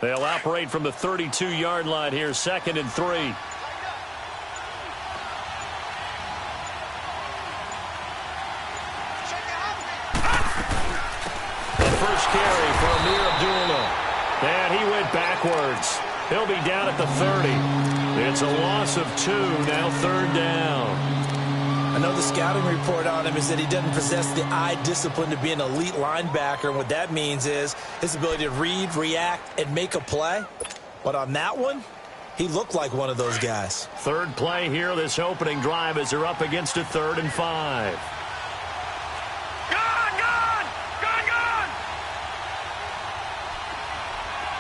They'll operate from the 32-yard line here, 2nd and 3. The first carry for Amir Abdullah. And he went backwards. He'll be down at the 30. It's a loss of 2, now 3rd down. I know the scouting report on him is that he doesn't possess the eye discipline to be an elite linebacker. And what that means is his ability to read, react, and make a play. But on that one, he looked like one of those guys. Third play here, this opening drive, as they're up against a 3rd and 5. Gone!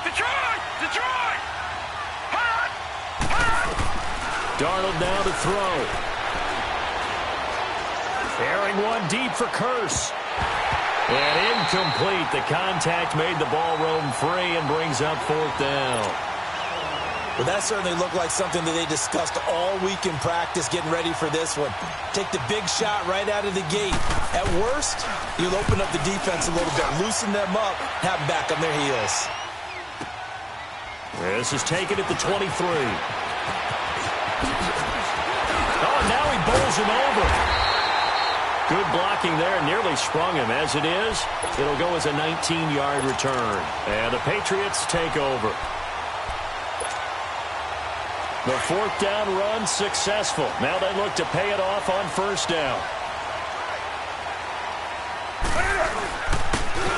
Detroit! Darnold now to throw. Airing one deep for Curse. And incomplete. The contact made the ball roam free and brings up 4th down. Well, that certainly looked like something that they discussed all week in practice getting ready for this one. Take the big shot right out of the gate. At worst, you'll open up the defense a little bit, loosen them up, have them back on their heels. This is taken at the 23. Oh, now he bowls him over. Good blocking there, nearly sprung him. As it is, it'll go as a 19-yard return. And the Patriots take over. The 4th down run successful. Now they look to pay it off on 1st down.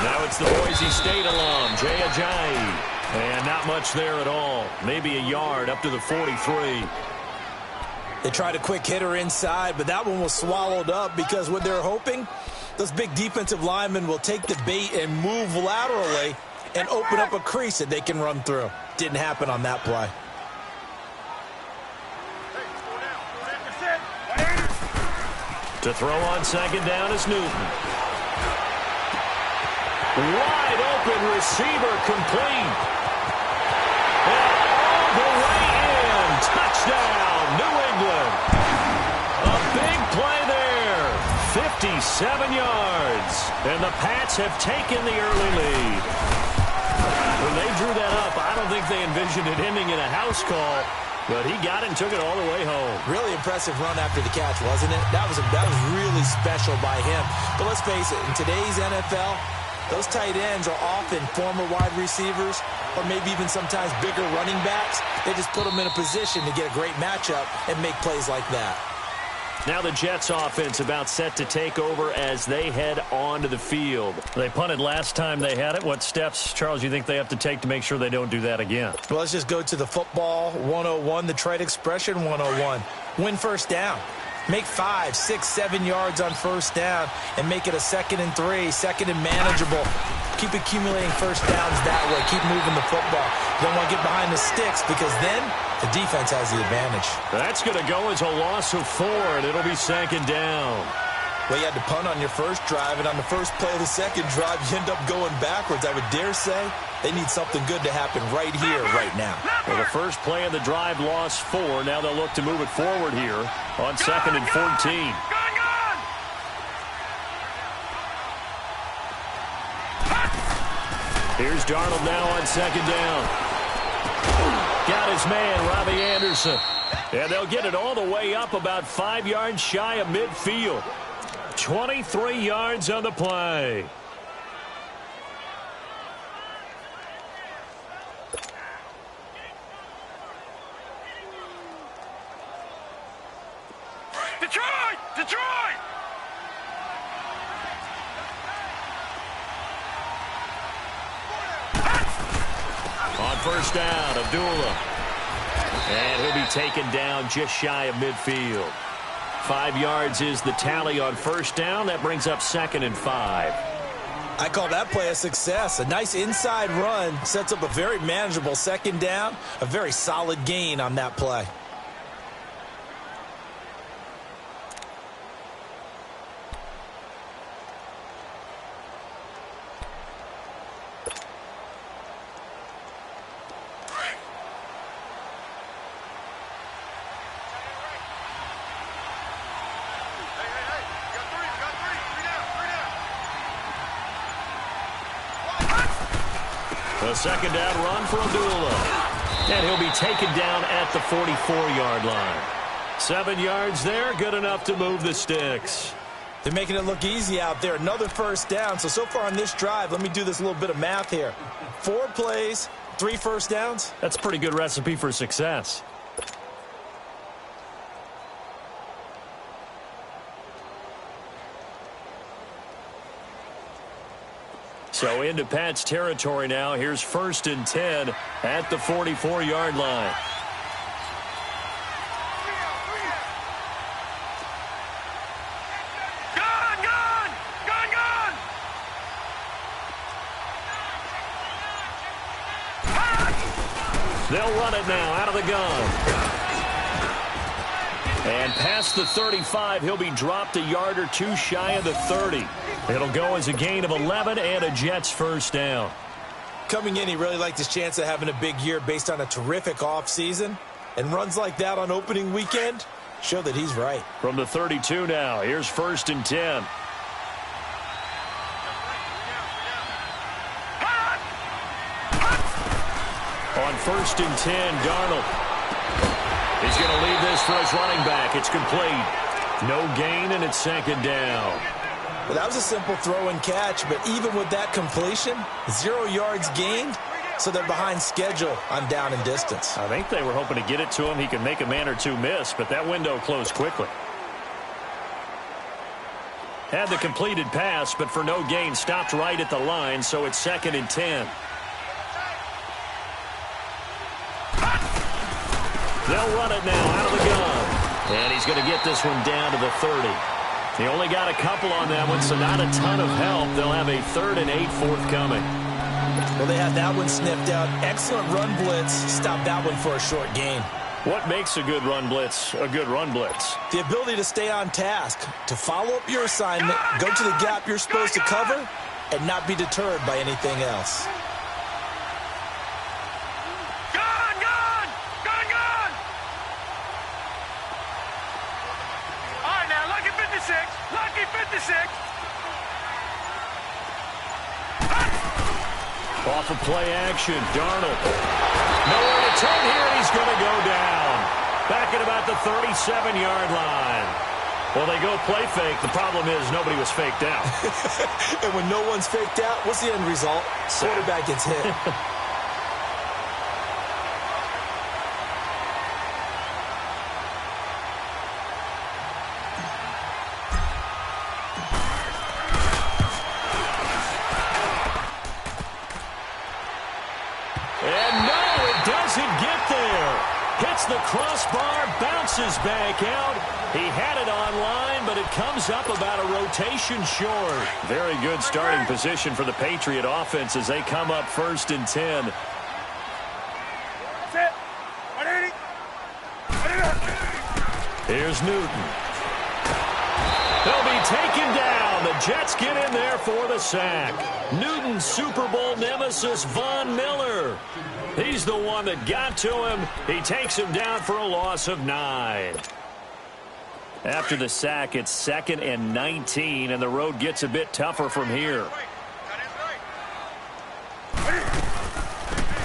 Now it's the Boise State alum, Jay Ajayi. And not much there at all. Maybe a yard up to the 43. They tried a quick hitter inside, but that one was swallowed up because what they're hoping, those big defensive linemen will take the bait and move laterally and open up a crease that they can run through. Didn't happen on that play. To throw on 2nd down is Newton. Wide open receiver complete. And all the way in. Touchdown, New England. A big play there. 57 yards. And the Pats have taken the early lead. When they drew that up, I don't think they envisioned it ending in a house call. But he got it and took it all the way home. Really impressive run after the catch, wasn't it? That was really special by him. But let's face it, in today's NFL, those tight ends are often former wide receivers or maybe even sometimes bigger running backs. They just put them in a position to get a great matchup and make plays like that. Now the Jets offense about set to take over as they head onto the field. They punted last time they had it. What steps, Charles, you think they have to take to make sure they don't do that again? Well, let's just go to the football 101, the trite expression 101. Win 1st down. Make 5, 6, 7 yards on 1st down and make it a 2nd and 3, 2nd and manageable. Keep accumulating 1st downs that way. Keep moving the football. You don't want to get behind the sticks because then the defense has the advantage. That's going to go as a loss of 4, and it'll be 2nd down. Well, you had to punt on your first drive, and on the first play of the second drive, you end up going backwards. I would dare say they need something good to happen right here, right now. Well, the first play of the drive lost 4. Now they'll look to move it forward here on 2nd and 14. Here's Darnold now on 2nd down. Got his man, Robbie Anderson. And they'll get it all the way up about 5 yards shy of midfield. 23 yards on the play. Detroit! On 1st down, Abdullah. And he'll be taken down just shy of midfield. 5 yards is the tally on 1st down. That brings up 2nd and 5. I call that play a success. A nice inside run sets up a very manageable 2nd down. A very solid gain on that play. A second down run for Abdullah. And he'll be taken down at the 44-yard line. 7 yards there, good enough to move the sticks. They're making it look easy out there. Another first down. So far on this drive, let me do this little bit of math here. 4 plays, 3 first downs. That's a pretty good recipe for success. So into Pat's territory now. Here's 1st and 10 at the 44-yard line. They'll run it now out of the gun. And past the 35, he'll be dropped a yard or 2 shy of the 30. It'll go as a gain of 11 and a Jets first down. Coming in, he really liked his chance of having a big year based on a terrific offseason. And runs like that on opening weekend show that he's right. From the 32 now, here's 1st and 10. On 1st and 10, Darnold. He's going to leave this for his running back. It's complete. No gain, and it's 2nd down. Well, that was a simple throw and catch, but even with that completion, 0 yards gained, so they're behind schedule on down and distance. I think they were hoping to get it to him. He could make a man or two miss, but that window closed quickly. Had the completed pass, but for no gain, stopped right at the line, so it's 2nd and 10. They'll run it now out of the gun. And he's going to get this one down to the 30. He only got a couple on that one, so not a ton of help. They'll have a 3rd and 8 forthcoming. Well, they had that one sniffed out. Excellent run blitz. Stopped that one for a short gain. What makes a good run blitz a good run blitz? The ability to stay on task, to follow up your assignment, go to the gap you're supposed to cover, and not be deterred by anything else. Lucky 56. Off of play action, Darnold. Nowhere to turn here, and he's going to go down. Back at about the 37-yard line. Well, they go play fake. The problem is nobody was faked out. And when no one's faked out, what's the end result? Quarterback gets hit. Hits the crossbar, bounces back out. He had it online, but it comes up about a rotation short. Very good starting position for the Patriot offense as they come up 1st and 10. Here's Newton. They'll be taken down. The Jets get in there for the sack. Newton's Super Bowl nemesis, Von Miller. He's the one that got to him. He takes him down for a loss of 9. After the sack, it's 2nd and 19, and the road gets a bit tougher from here.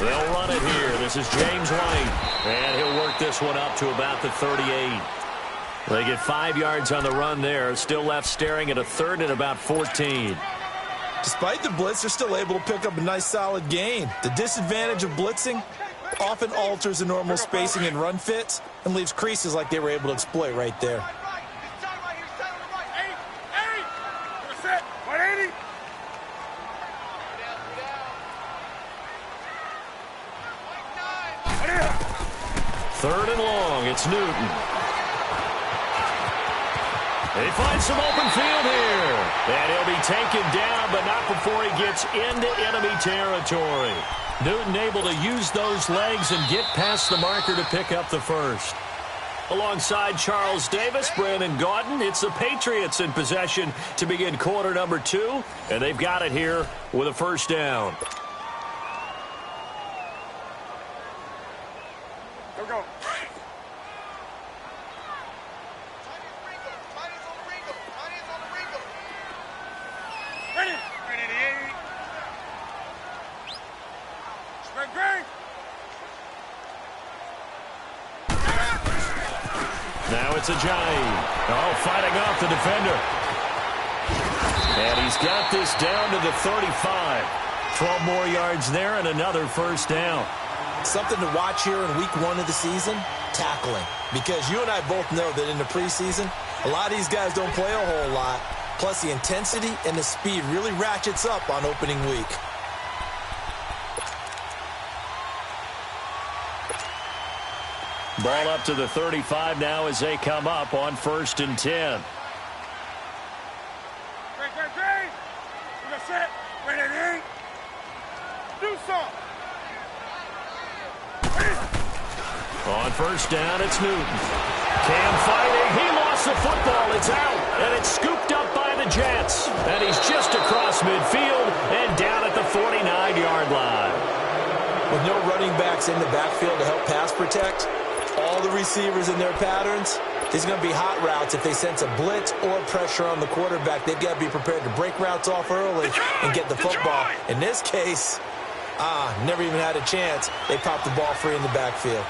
They'll run it here. This is James White, and he'll work this one up to about the 38. They get 5 yards on the run there. Still left staring at a 3rd and about 14. Despite the blitz, they're still able to pick up a nice solid gain. The disadvantage of blitzing often alters the normal spacing and run fits and leaves creases like they were able to exploit right there. Third and long, it's Newton. They find some open field here. And he'll be taken down, but not before he gets into enemy territory. Newton able to use those legs and get past the marker to pick up the first. Alongside Charles Davis, Brandon Gaudin, it's the Patriots in possession to begin quarter number 2. And they've got it here with a first down. Go. Now it's Ajayi. Oh, fighting off the defender. And he's got this down to the 35. 12 more yards there and another first down. Something to watch here in week 1 of the season, tackling. Because you and I both know that in the preseason, a lot of these guys don't play a whole lot. Plus, the intensity and the speed really ratchets up on opening week. Ball up to the 35 now as they come up on 1st and 10. Great. You got set. Ready. Do something. On 1st down, it's Newton. Cam fighting. He lost the football. It's out. And it's scooped up by the Jets. And he's just across midfield and down at the 49-yard line. With no running backs in the backfield to help pass protect, all the receivers in their patterns, there's going to be hot routes if they sense a blitz or pressure on the quarterback. They've got to be prepared to break routes off early and get the football. In this case, never even had a chance. They popped the ball free in the backfield.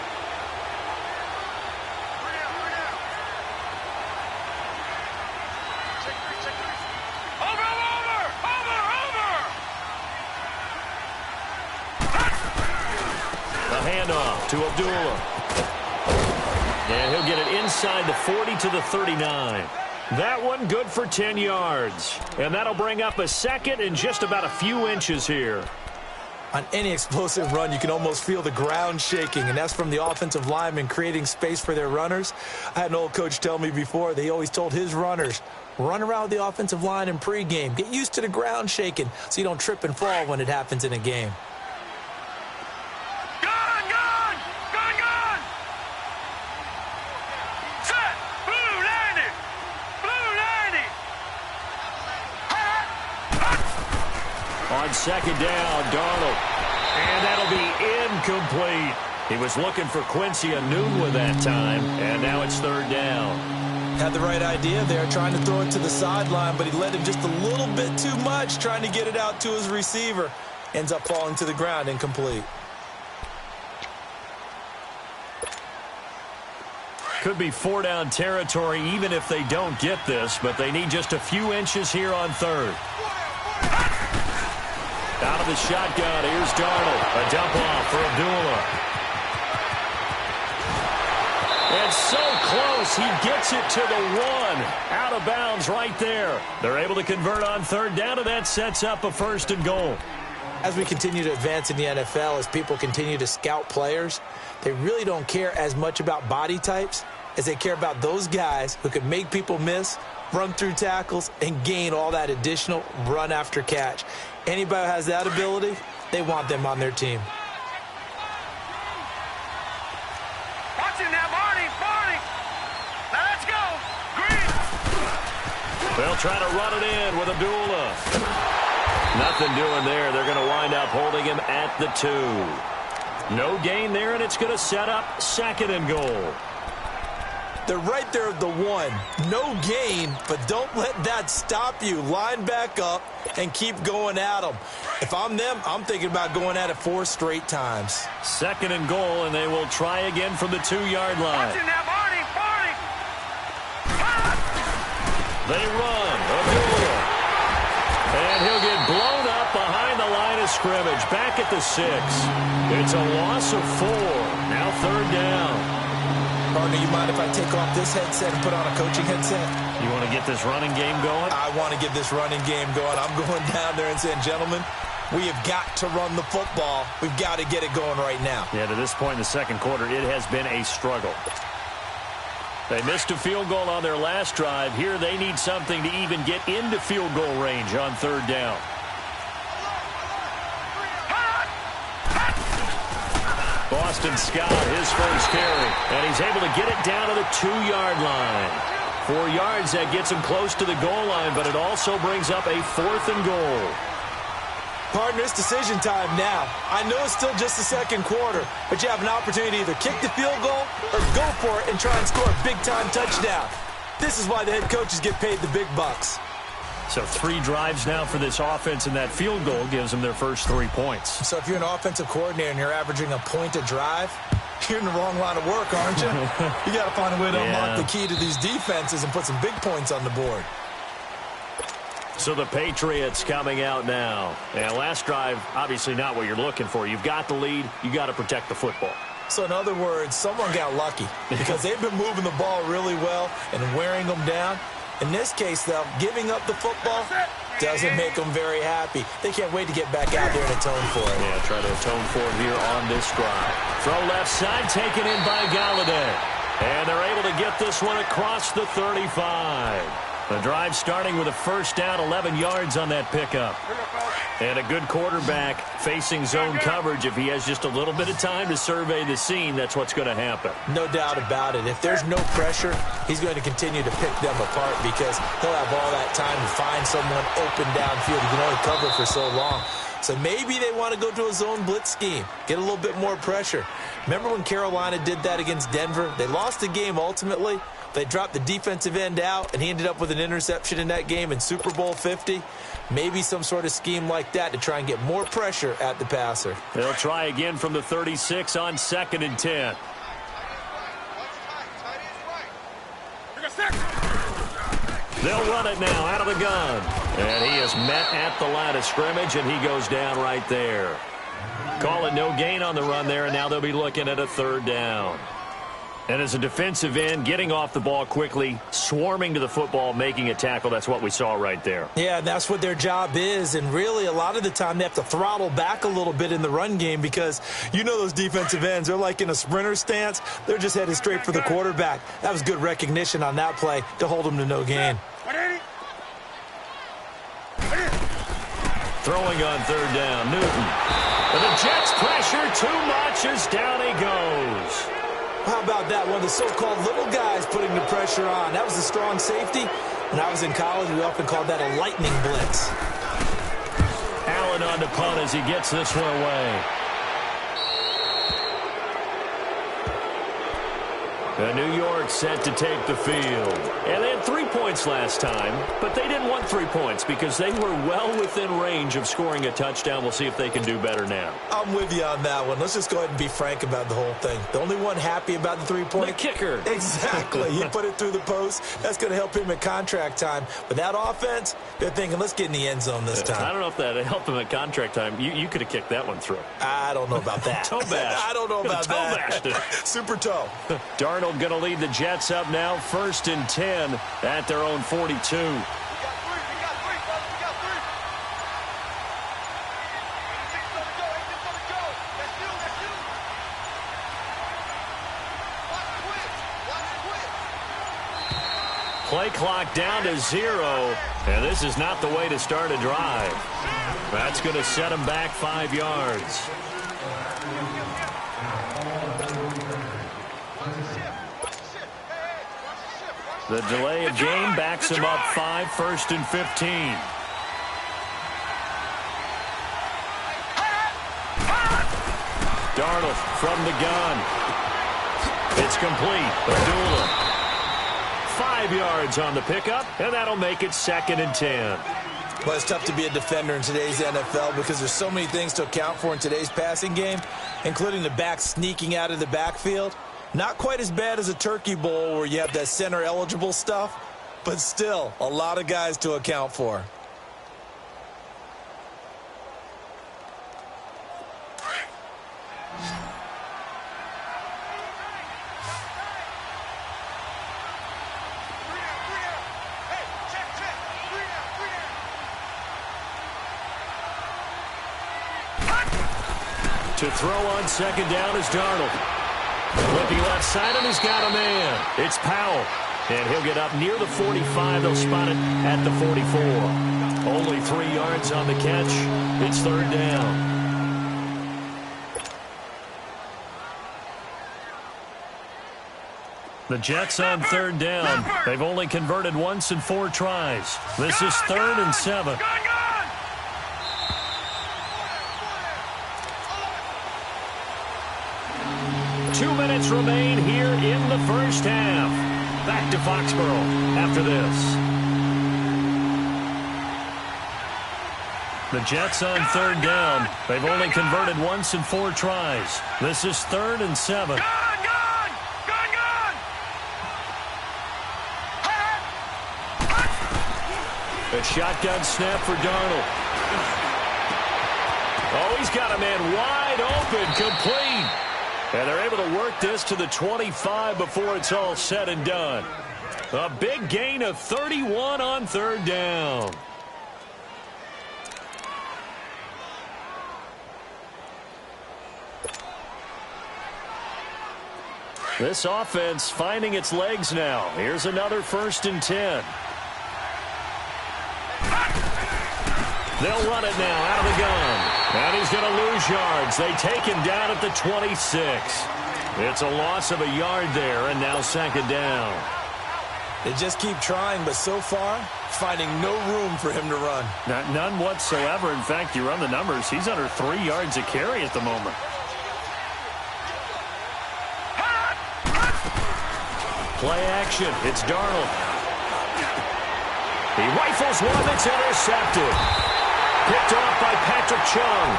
Handoff to Abdullah. And he'll get it inside the 40 to the 39. That one good for 10 yards. And that'll bring up a 2nd and just about a few inches here. On any explosive run, you can almost feel the ground shaking, and that's from the offensive linemen creating space for their runners. I had an old coach tell me before, they always told his runners, run around the offensive line in pregame. Get used to the ground shaking so you don't trip and fall when it happens in a game. On 2nd down, Darnold. And that'll be incomplete. He was looking for Quincy Enunwa that time, and now it's 3rd down. Had the right idea there, trying to throw it to the sideline, but he led him just a little bit too much, trying to get it out to his receiver. Ends up falling to the ground, incomplete. Could be 4-down territory even if they don't get this, but they need just a few inches here on 3rd. Out of the shotgun, here's Darnold. A dump off for Abdullah. And so close, he gets it to the 1. Out of bounds right there. They're able to convert on 3rd down, and that sets up a 1st and goal. As we continue to advance in the NFL, as people continue to scout players, they really don't care as much about body types as they care about those guys who can make people miss, run through tackles, and gain all that additional run after catch. Anybody who has that ability, they want them on their team. Watch him now, Barney. Now let's go. Green. They'll try to run it in with Abdullah. Nothing doing there. They're going to wind up holding him at the 2. No gain there, and it's going to set up 2nd and goal. They're right there at the 1. No gain, but don't let that stop you. Line back up and keep going at them. If I'm them, I'm thinking about going at it 4 straight times. 2nd and goal, and they will try again from the 2-yard line. Watch him now, Barney. They run. Abdullah. And he'll get blown up behind the line of scrimmage. Back at the 6. It's a loss of 4. Now 3rd down. Partner, you mind if I take off this headset and put on a coaching headset? You want to get this running game going? I want to get this running game going. I'm going down there and saying, gentlemen, we have got to run the football. We've got to get it going right now. Yeah, to this point in the 2nd quarter, it has been a struggle. They missed a field goal on their last drive. Here they need something to even get into field goal range on 3rd down. Boston Scott, his first carry, and he's able to get it down to the 2-yard line. 4 yards, that gets him close to the goal line, but it also brings up a 4th and goal. Partner, it's decision time now. I know it's still just the 2nd quarter, but you have an opportunity to either kick the field goal or go for it and try and score a big-time touchdown. This is why the head coaches get paid the big bucks. So 3 drives now for this offense, and that field goal gives them their first 3 points. So if you're an offensive coordinator and you're averaging a point a drive, You're in the wrong line of work, aren't you? You got to find a way to unlock the key to these defenses and put some big points on the board. So the Patriots coming out now. And last drive, obviously not what you're looking for. You've got the lead. You got to protect the football. So in other words, someone got lucky because they've been moving the ball really well and wearing them down. In this case, though, giving up the football doesn't make them very happy. They can't wait to get back out there and atone for it. Yeah, try to atone for it here on this drive. Throw left side, taken in by Galladay. And they're able to get this one across the 35. The drive starting with a first down, 11 yards on that pickup. And a good quarterback facing zone coverage. If he has just a little bit of time to survey the scene, that's what's going to happen. No doubt about it. If there's no pressure, he's going to continue to pick them apart because he'll have all that time to find someone open downfield. He can only cover for so long. So maybe they want to go to a zone blitz scheme, get a little bit more pressure. Remember when Carolina did that against Denver? They lost the game ultimately. They dropped the defensive end out, and he ended up with an interception in that game in Super Bowl 50. Maybe some sort of scheme like that to try and get more pressure at the passer. They'll try again from the 36 on 2nd and 10. They'll run it now out of the gun. And he is met at the line of scrimmage, and he goes down right there. Call it no gain on the run there, and now they'll be looking at a 3rd down. And as a defensive end, getting off the ball quickly, swarming to the football, making a tackle, that's what we saw right there. Yeah, and that's what their job is. And really, a lot of the time, they have to throttle back a little bit in the run game because you know those defensive ends, they're like in a sprinter stance. They're just headed straight for the quarterback. That was good recognition on that play to hold them to no gain. Throwing on 3rd down, Newton. But the Jets pressure too much as down he goes. How about that? One of the so-called little guys putting the pressure on. That was a strong safety. When I was in college, we often called that a lightning blitz. Allen on the punt as he gets this one away. New York set to take the field. And they had 3 points last time, but they didn't want 3 points because they were well within range of scoring a touchdown. We'll see if they can do better now. I'm with you on that one. Let's just go ahead and be frank about the whole thing. The only one happy about the 3-point? The kicker. Exactly. He put it through the post. That's going to help him at contract time. But that offense, they're thinking, let's get in the end zone this time. I don't know if that helped him at contract time. You could have kicked that one through. I don't know about that. Toe bash. I don't know about toe that. Bashed it. Super toe. Darnold going to lead the Jets up now, 1st and 10 at their own 42. Play clock down to 0, and this is not the way to start a drive. That's going to set them back 5 yards. The delay of game backs him up 5, 1st and 15. Darnold from the gun. It's complete. Abdullah. 5 yards on the pickup, and that'll make it 2nd and 10. Well, it's tough to be a defender in today's NFL because there's so many things to account for in today's passing game, including the back sneaking out of the backfield. Not quite as bad as a turkey bowl where you have that center-eligible stuff, but still a lot of guys to account for. To throw on 2nd down is Darnold. Looking left side, and he's got a man. It's Powell. And he'll get up near the 45. They'll spot it at the 44. Only 3 yards on the catch. It's 3rd down. The Jets on 3rd down. They've only converted once in 4 tries. This is 3rd and 7. 2 minutes remain here in the first half. Back to Foxborough after this. The Jets on third down. They've only converted once in 4 tries. This is 3rd and 7. Gone! A shotgun snap for Darnold. Oh, he's got a man wide open, complete. And they're able to work this to the 25 before it's all said and done. A big gain of 31 on third down. This offense finding its legs now. Here's another 1st and 10. They'll run it now out of the gun. And he's going to lose yards. They take him down at the 26. It's a loss of a yard there, and now 2nd down. They just keep trying, but so far, finding no room for him to run. None whatsoever. In fact, you run the numbers. He's under 3 yards a carry at the moment. Play action. It's Darnold. He rifles one that's intercepted. Picked off by Patrick Chung.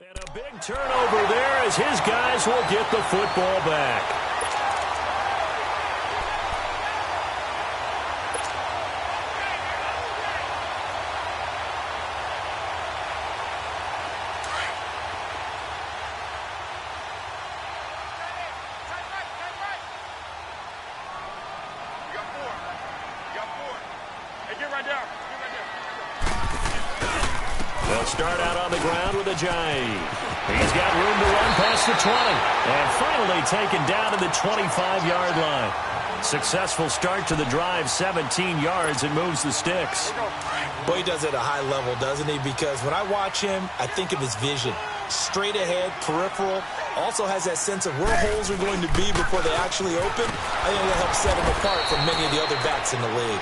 And a big turnover there as his guys will get the football back. They'll start out on the ground with Ajayi. He's got room to run past the 20. And finally taken down to the 25-yard line. Successful start to the drive, 17 yards, and moves the sticks. Boy, he does it at a high level, doesn't he? Because when I watch him, I think of his vision. Straight ahead, peripheral. Also has that sense of where holes are going to be before they actually open. I think that helps set him apart from many of the other backs in the league.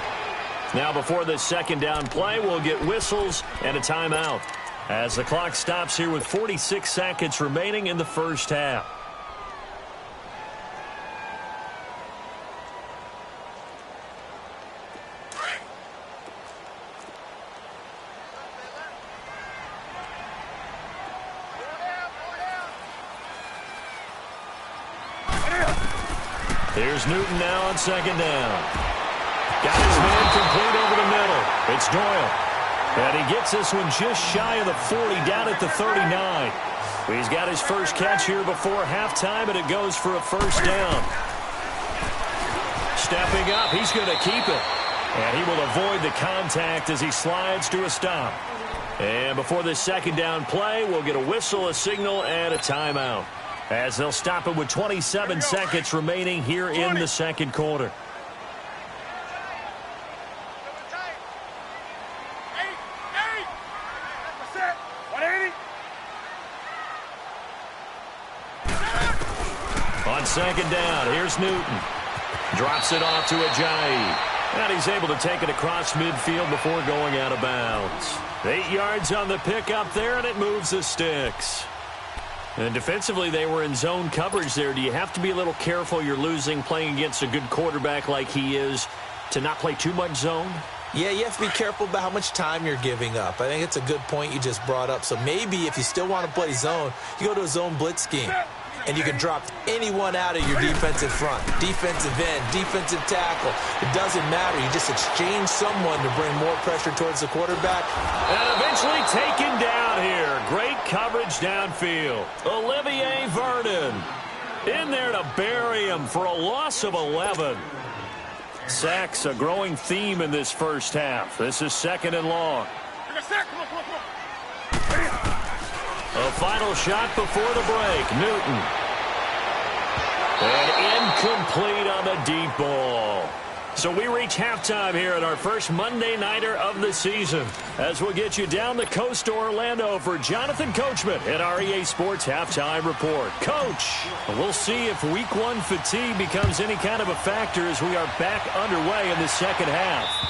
Now before this 2nd down play, we'll get whistles and a timeout as the clock stops here with 46 seconds remaining in the first half. Here's Newton now on 2nd down. Got his man complete over the middle. It's Doyle. And he gets this one just shy of the 40, down at the 39. He's got his first catch here before halftime, and it goes for a 1st down. Stepping up, he's going to keep it. And he will avoid the contact as he slides to a stop. And before this 2nd down play, we'll get a whistle, a signal, and a timeout, as they'll stop it with 27 seconds remaining here in the 2nd quarter. On 2nd down, here's Newton. Drops it off to Ajayi. And he's able to take it across midfield before going out of bounds. 8 yards on the pickup there, and it moves the sticks. And defensively, they were in zone coverage there. Do you have to be a little careful? You're losing, playing against a good quarterback like he is, to not play too much zone? Yeah, you have to be careful about how much time you're giving up. I think it's a good point you just brought up. So maybe if you still want to play zone, you go to a zone blitz scheme. And you can drop anyone out of your defensive front, defensive end, defensive tackle. It doesn't matter. You just exchange someone to bring more pressure towards the quarterback. And eventually taken down here. Great coverage downfield. Olivier Vernon in there to bury him for a loss of 11. Sacks, a growing theme in this first half. This is 2nd and long. A final shot before the break. Newton. And incomplete on the deep ball. So we reach halftime here at our first Monday Nighter of the season, as we'll get you down the coast to Orlando for Jonathan Coachman at our EA Sports Halftime Report. Coach, we'll see if Week 1 fatigue becomes any kind of a factor as we are back underway in the second half.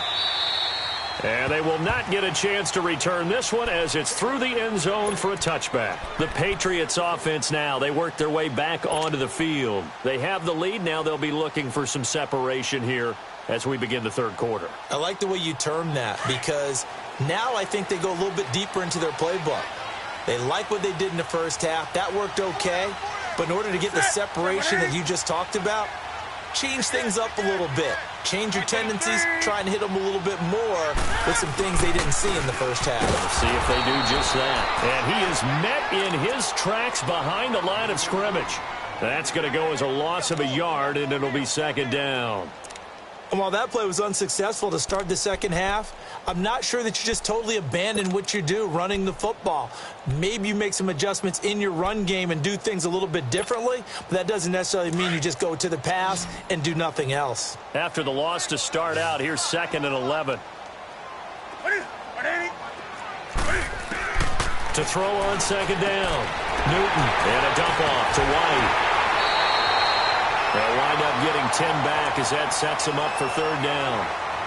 And they will not get a chance to return this one as it's through the end zone for a touchback. The Patriots offense now, they work their way back onto the field. They have the lead. Now they'll be looking for some separation here as we begin the third quarter. I like the way you term that because now I think they go a little bit deeper into their playbook. They like what they did in the first half. That worked okay. But in order to get the separation that you just talked about, change things up a little bit. Change your tendencies, try and hit them a little bit more with some things they didn't see in the first half. Let's see if they do just that. And he is met in his tracks behind the line of scrimmage. That's going to go as a loss of a yard, and it'll be second down. And while that play was unsuccessful to start the second half, I'm not sure that you just totally abandon what you do running the football. Maybe you make some adjustments in your run game and do things a little bit differently, but that doesn't necessarily mean you just go to the pass and do nothing else. After the loss to start out, here's 2nd and 11. To throw on second down. Newton and a dump off to White. They'll wind up getting 10 back as that sets them up for third down.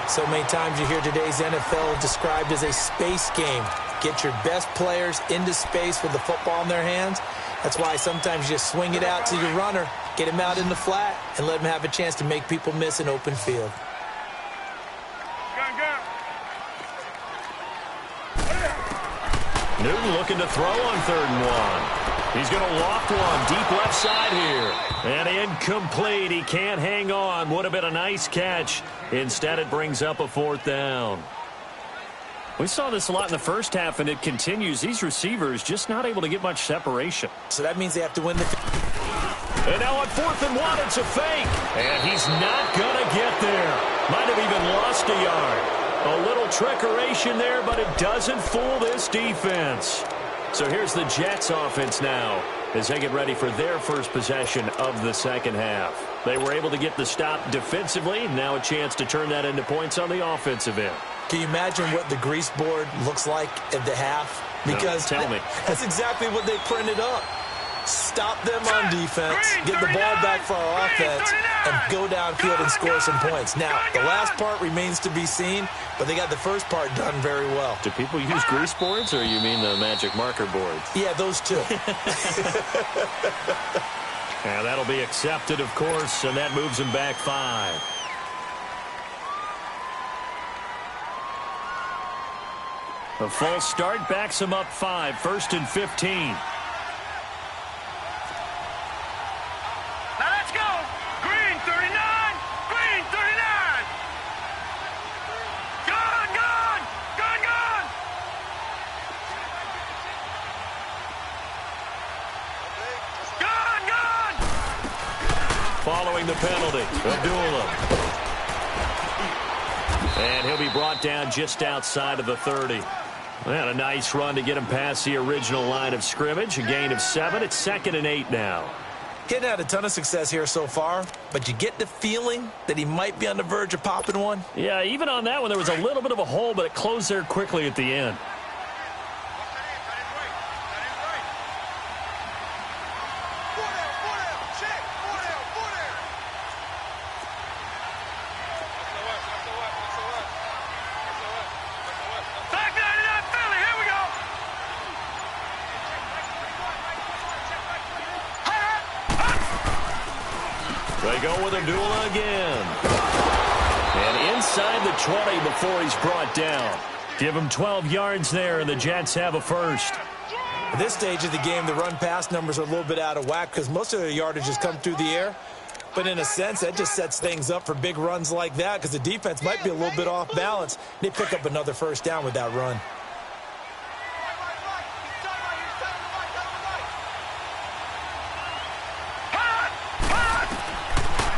So many times you hear today's NFL described as a space game. Get your best players into space with the football in their hands. That's why sometimes you just swing it out to your runner, get him out in the flat, and let him have a chance to make people miss an open field. Newton looking to throw on 3rd and 1. He's going to loft one deep left side here. And incomplete. He can't hang on. Would have been a nice catch. Instead, it brings up a 4th down. We saw this a lot in the first half, and it continues. These receivers just not able to get much separation. So that means they have to win the... And now on 4th and 1, it's a fake. And he's not going to get there. Might have even lost a yard. A little trickeration there, but it doesn't fool this defense. So here's the Jets offense now as they get ready for their first possession of the second half. They were able to get the stop defensively. Now a chance to turn that into points on the offensive end. Can you imagine what the grease board looks like at the half? Because no, tell me. That's exactly what they printed up. Stop them on defense, get the ball back for our offense, and go downfield and score some points. Now, the last part remains to be seen, but they got the first part done very well. Do people use grease boards, or you mean the magic marker boards? Yeah, those two. And that'll be accepted, of course, and that moves them back 5. A false start backs them up 5, 1st and 15. Following the penalty, Abdullah. And he'll be brought down just outside of the 30. And a nice run to get him past the original line of scrimmage. A gain of 7. It's 2nd and 8 now. Getting had a ton of success here so far, but you get the feeling that he might be on the verge of popping one. Yeah, even on that one, there was a little bit of a hole, but it closed there quickly at the end. They go with Abdullah again. And inside the 20 before he's brought down. Give him 12 yards there, and the Jets have a first. At this stage of the game, the run-pass numbers are a little bit out of whack because most of their yardage has come through the air. But in a sense, that just sets things up for big runs like that because the defense might be a little bit off balance. They pick up another first down with that run.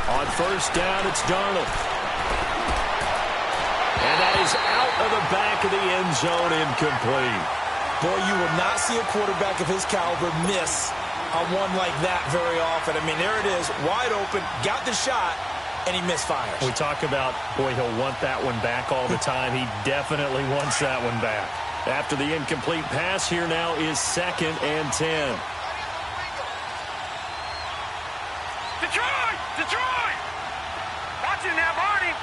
On first down, it's Darnold. And that is out of the back of the end zone, incomplete. Boy, you will not see a quarterback of his caliber miss on one like that very often. I mean, there it is, wide open, got the shot, and he misfires. We talk about, boy, he'll want that one back all the time. He definitely wants that one back. After the incomplete pass, here now is 2nd and 10. Detroit! Watch it now, Barney!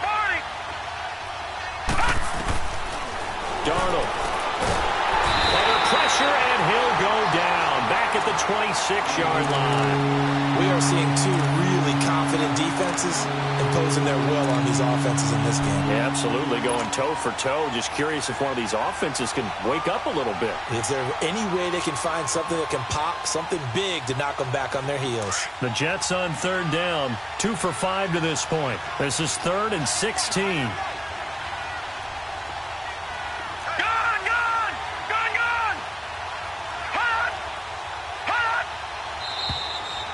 26-yard line. We are seeing two really confident defenses imposing their will on these offenses in this game. Yeah, absolutely, going toe for toe. Just curious if one of these offenses can wake up a little bit. Is there any way they can find something that can pop, something big to knock them back on their heels? The Jets on third down, 2 for 5 to this point. This is 3rd and 16.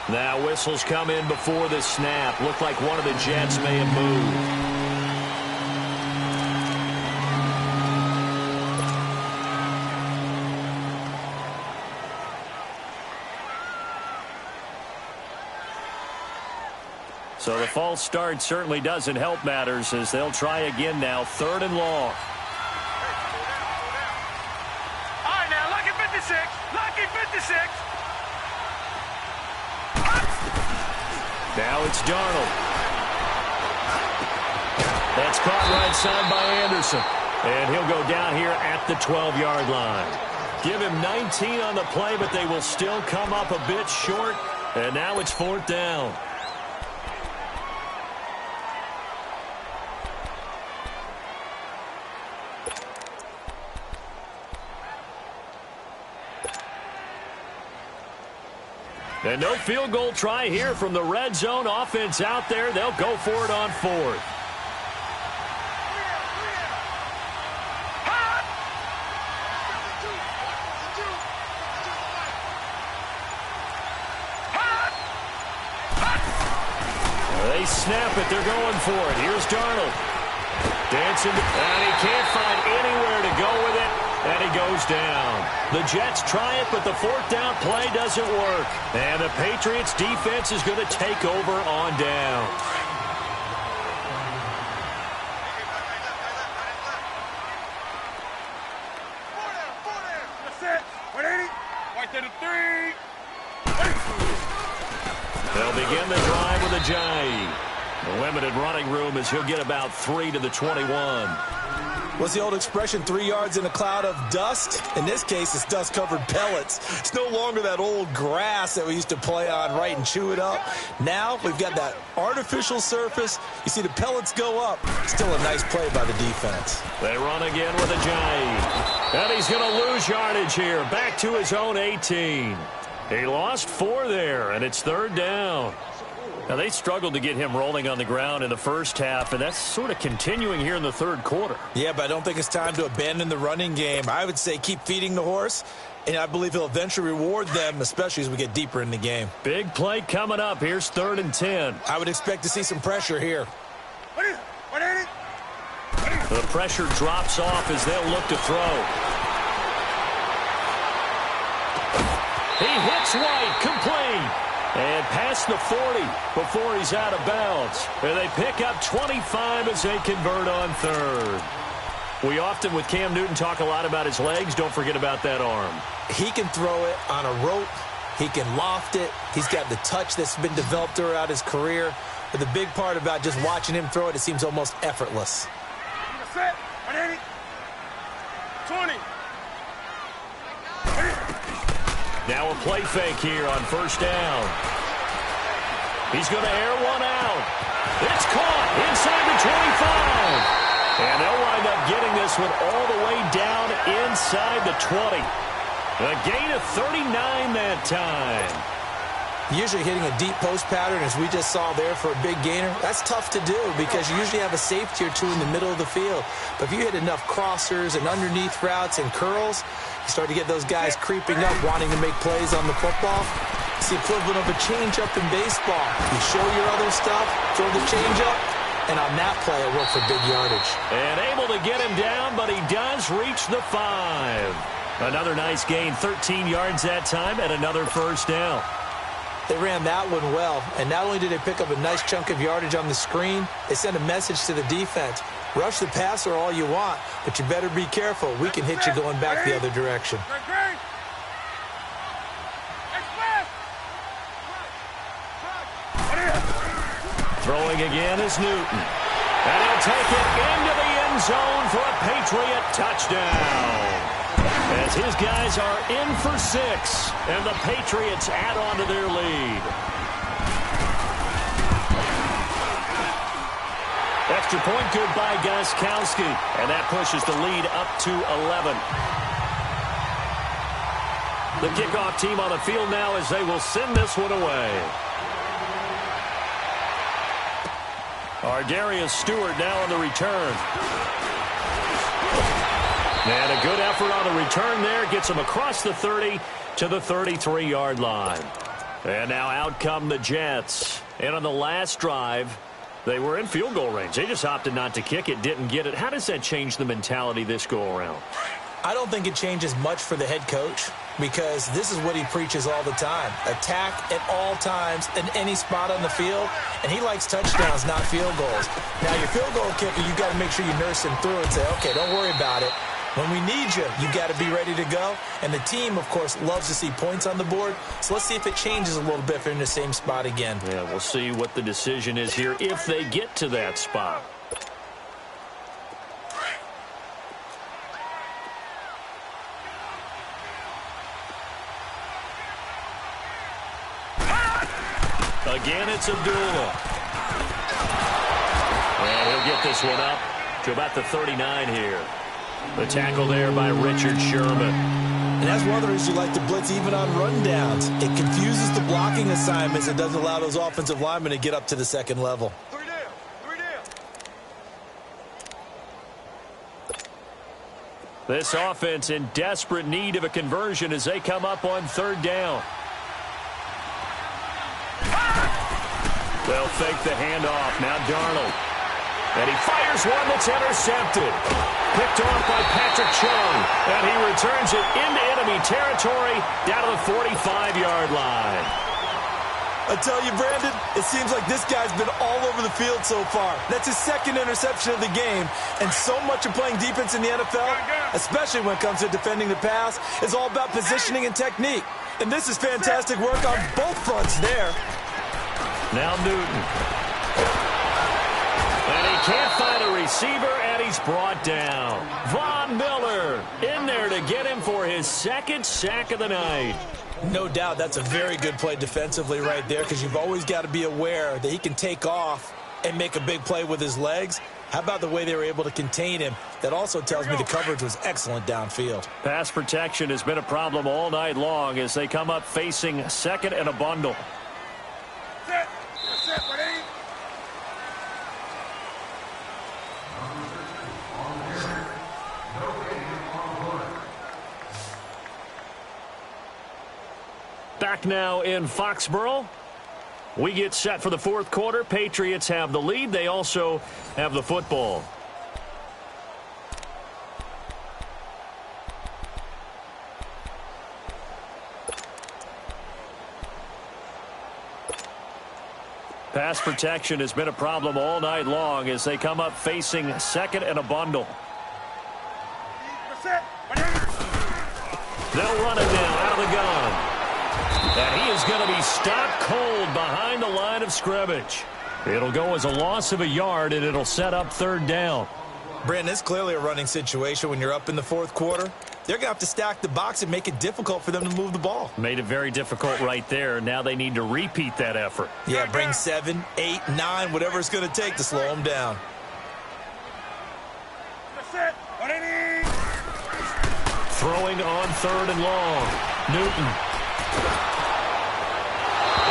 Now whistles come in before the snap. Looked like one of the Jets may have moved. So the false start certainly doesn't help matters as they'll try again now. 3rd and long. All right, now, lucky 56. Lucky 56. Now it's Darnold. That's caught right side by Anderson. And he'll go down here at the 12-yard line. Give him 19 on the play, but they will still come up a bit short. And now it's 4th down. And no field goal try here from the red zone. Offense out there. They'll go for it on 4th. They snap it. They're going for it. Here's Darnold. Dancing. And he can't find anywhere to go with it. And he goes down. The Jets try it, but the 4th down play doesn't work. And the Patriots defense is going to take over on down. That's it. 180. Right to the 3. They'll begin the drive with a Ajayi. The limited running room as he'll get about 3 to the 21. What's the old expression, 3 yards in a cloud of dust? In this case, it's dust-covered pellets. It's no longer that old grass that we used to play on, right, and chew it up. Now we've got that artificial surface. You see the pellets go up. Still a nice play by the defense. They run again with Ajayi. And he's going to lose yardage here. Back to his own 18. He lost 4 there, and it's 3rd down. Now, they struggled to get him rolling on the ground in the first half, and that's sort of continuing here in the 3rd quarter. Yeah, but I don't think it's time to abandon the running game. I would say keep feeding the horse, and I believe he'll eventually reward them, especially as we get deeper in the game. Big play coming up. Here's 3rd and 10. I would expect to see some pressure here. 180. The pressure drops off as they'll look to throw. He hits White, complete. And past the 40 before he's out of bounds. And they pick up 25 as they convert on 3rd. We often, with Cam Newton, talk a lot about his legs. Don't forget about that arm. He can throw it on a rope. He can loft it. He's got the touch that's been developed throughout his career. But the big part about just watching him throw it, it seems almost effortless. Set. 180. 20. Now a play fake here on 1st down. He's going to air one out. It's caught inside the 25. And they'll wind up getting this one all the way down inside the 20. A gain of 39 that time. Usually hitting a deep post pattern, as we just saw there for a big gainer, that's tough to do because you usually have a safety or two in the middle of the field. But if you hit enough crossers and underneath routes and curls, you start to get those guys creeping up, wanting to make plays on the football. It's the equivalent of a changeup in baseball. You show your other stuff, throw the changeup, and on that play, it worked for big yardage. And able to get him down, but he does reach the 5. Another nice gain, 13 yards that time, and another 1st down. They ran that one well, and not only did they pick up a nice chunk of yardage on the screen, they sent a message to the defense. Rush the passer all you want, but you better be careful. We can hit you going back the other direction. Throwing again is Newton. And he'll take it into the end zone for a Patriot touchdown. As as his guys are in for 6, and the Patriots add on to their lead. Extra point good by Gostkowski, and that pushes the lead up to 11. The kickoff team on the field now as they will send this one away. Darius Stewart now on the return. And a good effort on the return there. Gets him across the 30 to the 33-yard line. And now out come the Jets. And on the last drive, they were in field goal range. They just opted not to kick it, didn't get it. How does that change the mentality this go-around? I don't think it changes much for the head coach because this is what he preaches all the time. Attack at all times in any spot on the field, and he likes touchdowns, not field goals. Now, your field goal kicker, you got to make sure you nurse him through and say, okay, don't worry about it. When we need you, you got to be ready to go. And the team, of course, loves to see points on the board. So let's see if it changes a little bit if they're in the same spot again. Yeah, we'll see what the decision is here if they get to that spot. Again, it's Abdullah. And he'll get this one up to about the 39 here. The tackle there by Richard Sherman. And that's one of the reasons you like to blitz even on rundowns. It confuses the blocking assignments and doesn't allow those offensive linemen to get up to the second level. Three down. This offense in desperate need of a conversion as they come up on third down. They'll fake the handoff. Now Darnold. And he fires one that's intercepted. Picked off by Patrick Chung. And he returns it into enemy territory down to the 45-yard line. I tell you, Brandon, it seems like this guy's been all over the field so far. That's his second interception of the game. And so much of playing defense in the NFL, especially when it comes to defending the pass, is all about positioning and technique. And this is fantastic work on both fronts there. Now Newton. And he can't find a receiver, and he's brought down. Von Miller in there to get him for his second sack of the night. No doubt that's a very good play defensively right there because you've always got to be aware that he can take off and make a big play with his legs. How about the way they were able to contain him? That also tells me the coverage was excellent downfield. Pass protection has been a problem all night long as they come up facing second and a bundle. Back now in Foxborough. We get set for the fourth quarter. Patriots have the lead. They also have the football. Pass protection has been a problem all night long as they come up facing second and a bundle. They'll run it now out of the gun. And he is going to be stopped cold behind the line of scrimmage. It'll go as a loss of a yard, and it'll set up third down. Brandon, it's clearly a running situation when you're up in the fourth quarter. They're going to have to stack the box and make it difficult for them to move the ball. Made it very difficult right there. Now they need to repeat that effort. Yeah, bring 7, 8, 9, whatever it's going to take to slow them down. Throwing on third and long. Newton.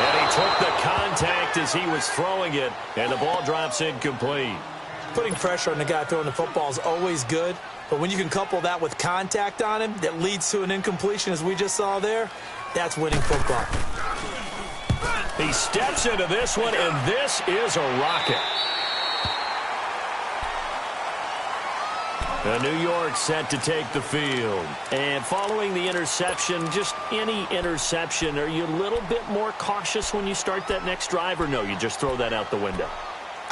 And he took the contact as he was throwing it, and the ball drops incomplete. Putting pressure on the guy throwing the football is always good, but when you can couple that with contact on him that leads to an incompletion, as we just saw there, that's winning football. He steps into this one, and this is a rocket. New York set to take the field. And following the interception, just any interception, are you a little bit more cautious when you start that next drive, or no, you just throw that out the window?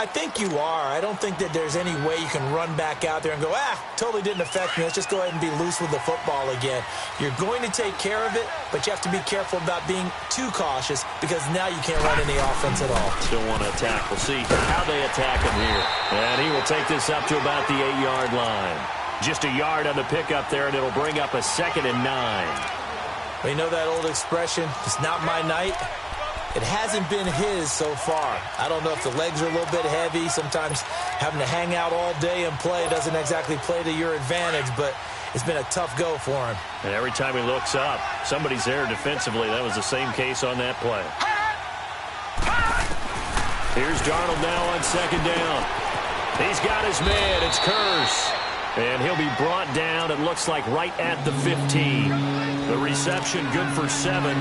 I think you are. I don't think that there's any way you can run back out there and go, totally didn't affect me. Let's just go ahead and be loose with the football again. You're going to take care of it, but you have to be careful about being too cautious because now you can't run any offense at all. Still want to attack. We'll see how they attack him here. And he will take this up to about the 8-yard line. Just a yard on the pickup there, and it'll bring up a 2nd and 9. Well, you know that old expression, it's not my night. It hasn't been his so far. I don't know if the legs are a little bit heavy. Sometimes having to hang out all day and play doesn't exactly play to your advantage, but it's been a tough go for him. And every time he looks up, somebody's there defensively. That was the same case on that play. Here's Darnold now on 2nd down. He's got his man. It's Curse. And he'll be brought down, it looks like, right at the 15. The reception good for 7.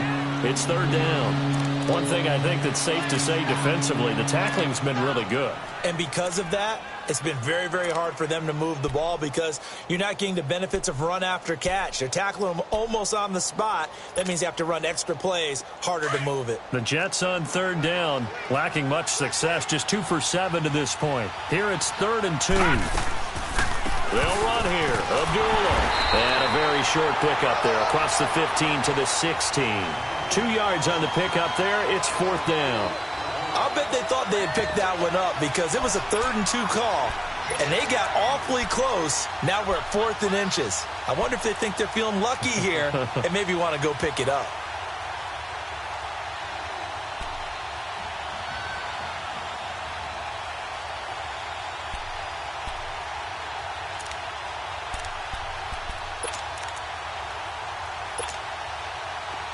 It's 3rd down. One thing I think that's safe to say defensively, the tackling's been really good. And because of that, it's been very, very hard for them to move the ball because you're not getting the benefits of run after catch. They're tackling them almost on the spot. That means you have to run extra plays, harder to move it. The Jets on 3rd down, lacking much success, just 2 for 7 to this point. Here it's 3rd and 2. They'll run here. Abdullah. And a very short pickup there across the 15 to the 16. 2 yards on the pickup there. It's 4th down. I'll bet they thought they had picked that one up because it was a 3rd and 2 call, and they got awfully close. Now we're at 4th and inches. I wonder if they think they're feeling lucky here and maybe want to go pick it up.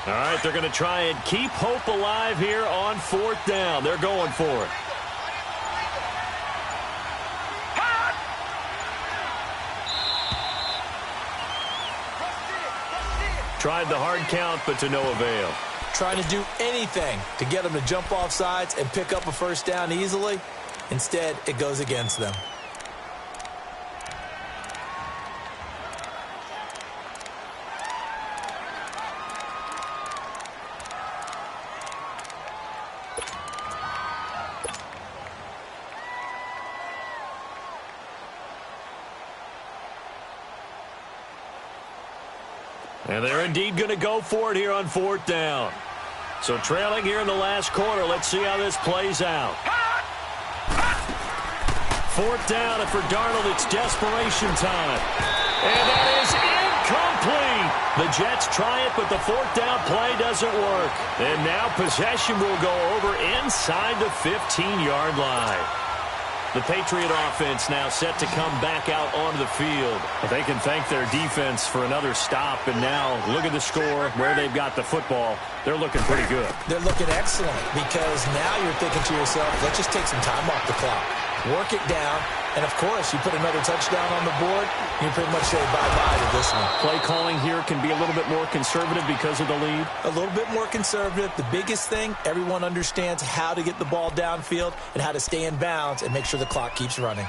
All right, they're going to try and keep hope alive here on 4th down. They're going for it. Tried the hard count, but to no avail. Trying to do anything to get them to jump off sides and pick up a 1st down easily. Instead, it goes against them. And they're indeed going to go for it here on 4th down. So trailing here in the last quarter. Let's see how this plays out. 4th down, and for Darnold, it's desperation time. And that is incomplete. The Jets try it, but the 4th down play doesn't work. And now possession will go over inside the 15-yard line. The Patriot offense now set to come back out onto the field. They can thank their defense for another stop, and now look at the score, where they've got the football. They're looking pretty good. They're looking excellent because now you're thinking to yourself, let's just take some time off the clock. Work it down, and of course, you put another touchdown on the board, you pretty much say bye-bye to this one. Play calling here can be a little bit more conservative because of the lead. A little bit more conservative. The biggest thing, everyone understands how to get the ball downfield and how to stay in bounds and make sure the clock keeps running.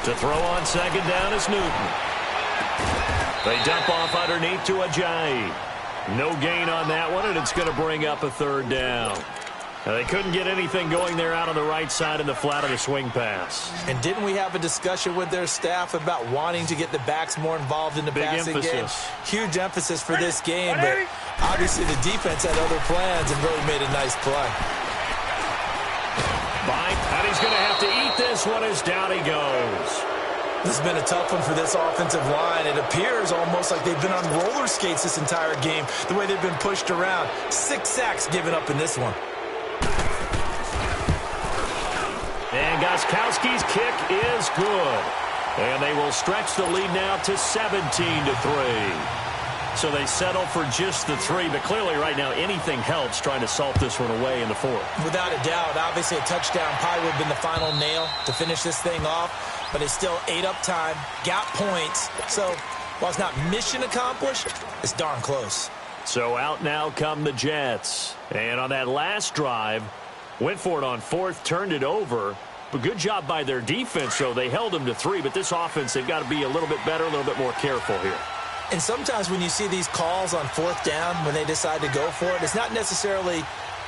To throw on 2nd down is Newton. They dump off underneath to Ajayi. No gain on that one, and it's going to bring up a 3rd down. Now, they couldn't get anything going there out on the right side in the flat of the swing pass. And didn't we have a discussion with their staff about wanting to get the backs more involved in the passing game? Huge emphasis for this game, but obviously the defense had other plans and really made a nice play. And he's going to have to eat this one as down he goes. This has been a tough one for this offensive line. It appears almost like they've been on roller skates this entire game, the way they've been pushed around. 6 sacks given up in this one. And Gostkowski's kick is good. And they will stretch the lead now to 17-3. So they settle for just the 3, but clearly right now anything helps trying to salt this one away in the 4th. Without a doubt, obviously a touchdown probably would have been the final nail to finish this thing off, but they still ate up time, got points. So while it's not mission accomplished, it's darn close. So out now come the Jets. And on that last drive, went for it on 4th, turned it over. But good job by their defense, though. They held them to 3, but this offense, they've got to be a little bit better, a little bit more careful here. And sometimes when you see these calls on 4th down, when they decide to go for it, it's not necessarily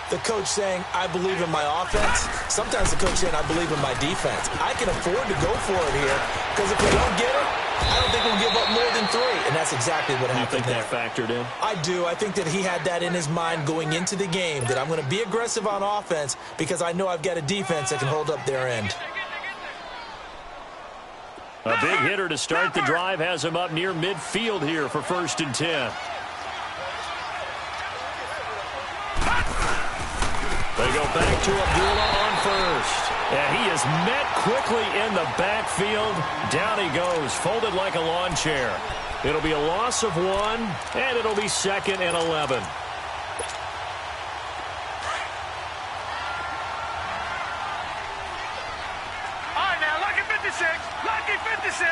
the coach saying, I believe in my offense. Sometimes the coach saying, I believe in my defense. I can afford to go for it here because if we don't get it, I don't think we'll give up more than 3, and that's exactly what happened. You think that factored in? I do. I think that he had that in his mind going into the game, that I'm going to be aggressive on offense because I know I've got a defense that can hold up their end. A big hitter to start the drive has him up near midfield here for 1st and 10. They go back to Abdullah on first. And he is met quickly in the backfield. Down he goes, folded like a lawn chair. It'll be a loss of 1, and it'll be 2nd and 11. All right, now, lucky 56. Lucky 56.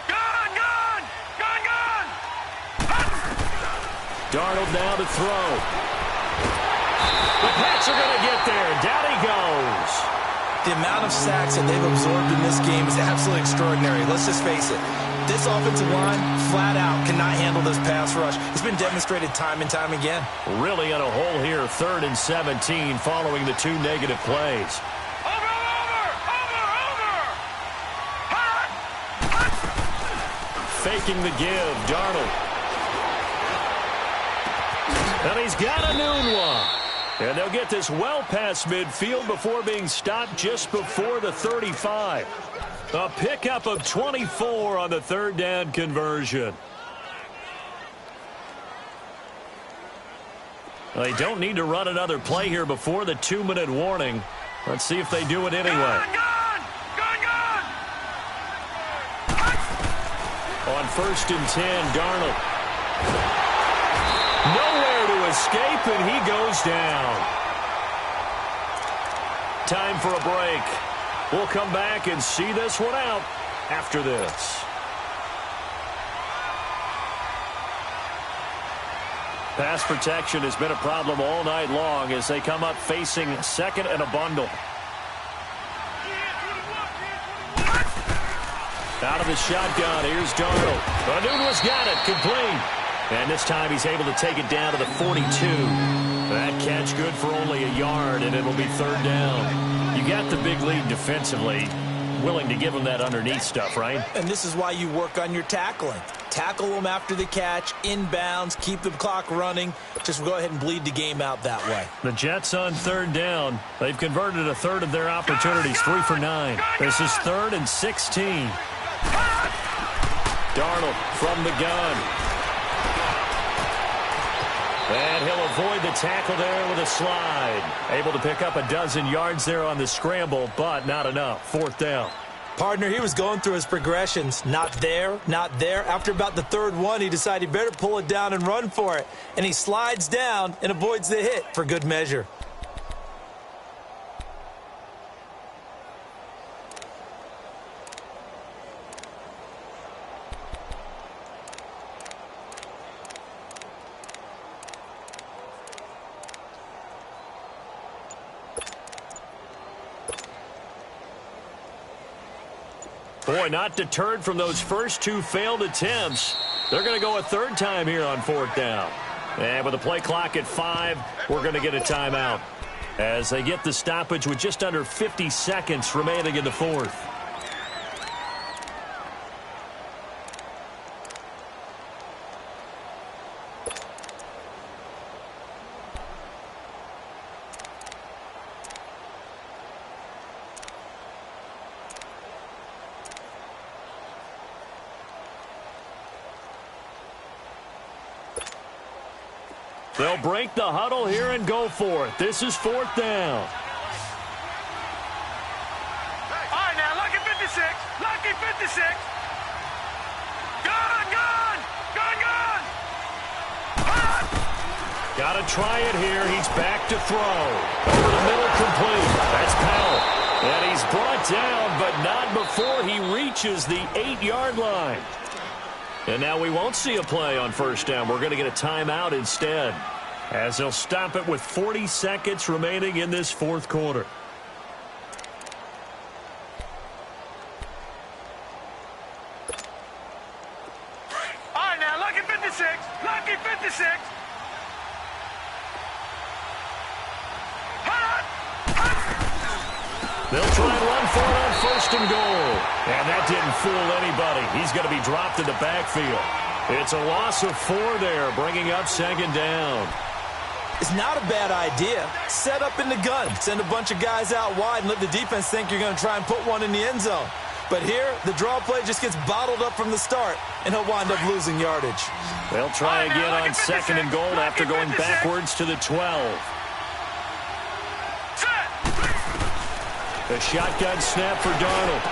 Gone. Darnold now to throw. The Pats are going to get there. Down he goes. The amount of sacks that they've absorbed in this game is absolutely extraordinary. Let's just face it. This offensive line, flat out, cannot handle this pass rush. It's been demonstrated time and time again. Really in a hole here, 3rd and 17 following the 2 negative plays. Faking the give, Darnold. And he's got a noon one. And they'll get this well past midfield before being stopped just before the 35. A pickup of 24 on the 3rd down conversion. They don't need to run another play here before the 2-minute warning. Let's see if they do it anyway. Gone. On 1st and 10, Darnold. Nowhere to escape, and he goes down. Time for a break. We'll come back and see this one out after this. Pass protection has been a problem all night long as they come up facing 2nd and a bundle. Out of the shotgun, here's Darnold. Anunua's got it, complete. And this time he's able to take it down to the 42. That catch good for only a yard, and it'll be 3rd down. You got the big lead defensively. Willing to give him that underneath stuff, right? And this is why you work on your tackling. Tackle them after the catch, inbounds, keep the clock running. Just go ahead and bleed the game out that way. The Jets on 3rd down. They've converted a third of their opportunities, 3 for 9. This is 3rd and 16. Darnold from the gun. And he'll avoid the tackle there with a slide. Able to pick up a dozen yards there on the scramble, but not enough. 4th down. Partner, he was going through his progressions. Not there, not there. After about the 3rd one, he decided he better pull it down and run for it. And he slides down and avoids the hit for good measure. Boy, not deterred from those first 2 failed attempts. They're going to go a 3rd time here on 4th down. And with the play clock at 5, we're going to get a timeout as they get the stoppage with just under 50 seconds remaining in the 4th. They'll break the huddle here and go for it. This is 4th down. All right, now, lucky 56. Lucky 56. Gone. Got to try it here. He's back to throw. Over the middle, complete. That's Powell. And he's brought down, but not before he reaches the 8-yard line. And now we won't see a play on 1st down. We're going to get a timeout instead, as they'll stop it with 40 seconds remaining in this 4th quarter. All right, now, lucky 56. Lucky 56. They'll try and run for it on first and goal. And that didn't fool anybody. He's going to be dropped in the backfield. It's a loss of 4 there, bringing up second down. It's not a bad idea. Set up in the gun. Send a bunch of guys out wide and let the defense think you're going to try and put one in the end zone. But here, the draw play just gets bottled up from the start, and he'll wind up losing yardage. They'll try again on second and goal after going backwards to the 12. The shotgun snap for Darnold.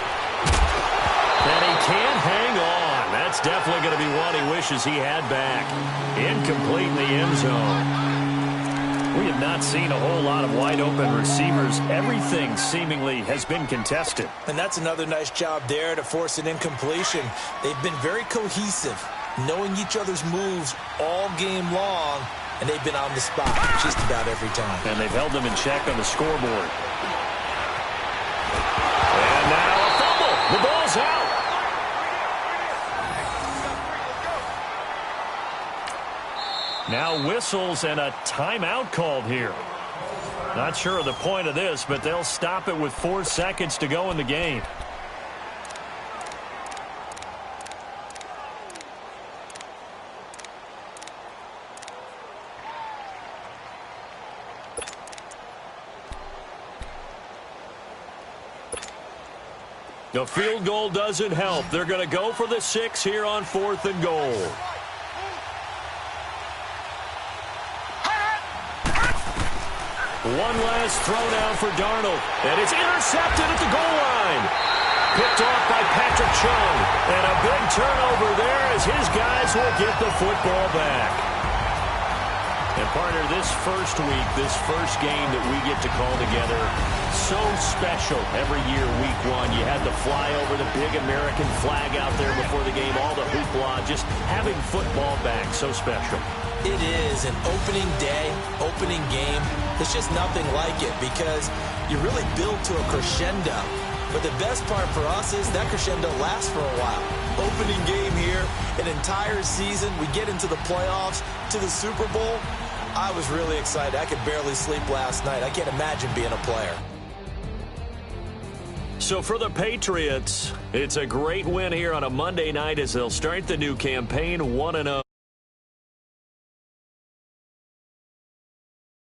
And he can't hang on. That's definitely going to be one he wishes he had back. Incomplete in the end zone. We have not seen a whole lot of wide-open receivers. Everything seemingly has been contested. And that's another nice job there to force an incompletion. They've been very cohesive, knowing each other's moves all game long, and they've been on the spot just about every time. And they've held them in check on the scoreboard. And now a fumble. The ball's out. Now whistles and a timeout called here. Not sure of the point of this, but they'll stop it with 4 seconds to go in the game. The field goal doesn't help. They're going to go for the 6 here on 4th and goal. One last throw down for Darnold, and it's intercepted at the goal line. Picked off by Patrick Chung, and a big turnover there as his guys will get the football back. And partner, this first week, this first game that we get to call together, so special every year, week 1. You had the fly over the big American flag out there before the game, all the hoopla, just having football back, so special. It is an opening day, opening game. There's just nothing like it because you really build to a crescendo. But the best part for us is that crescendo lasts for a while. Opening game here, an entire season. We get into the playoffs, to the Super Bowl. I was really excited. I could barely sleep last night. I can't imagine being a player. So for the Patriots, it's a great win here on a Monday night as they'll start the new campaign 1-0.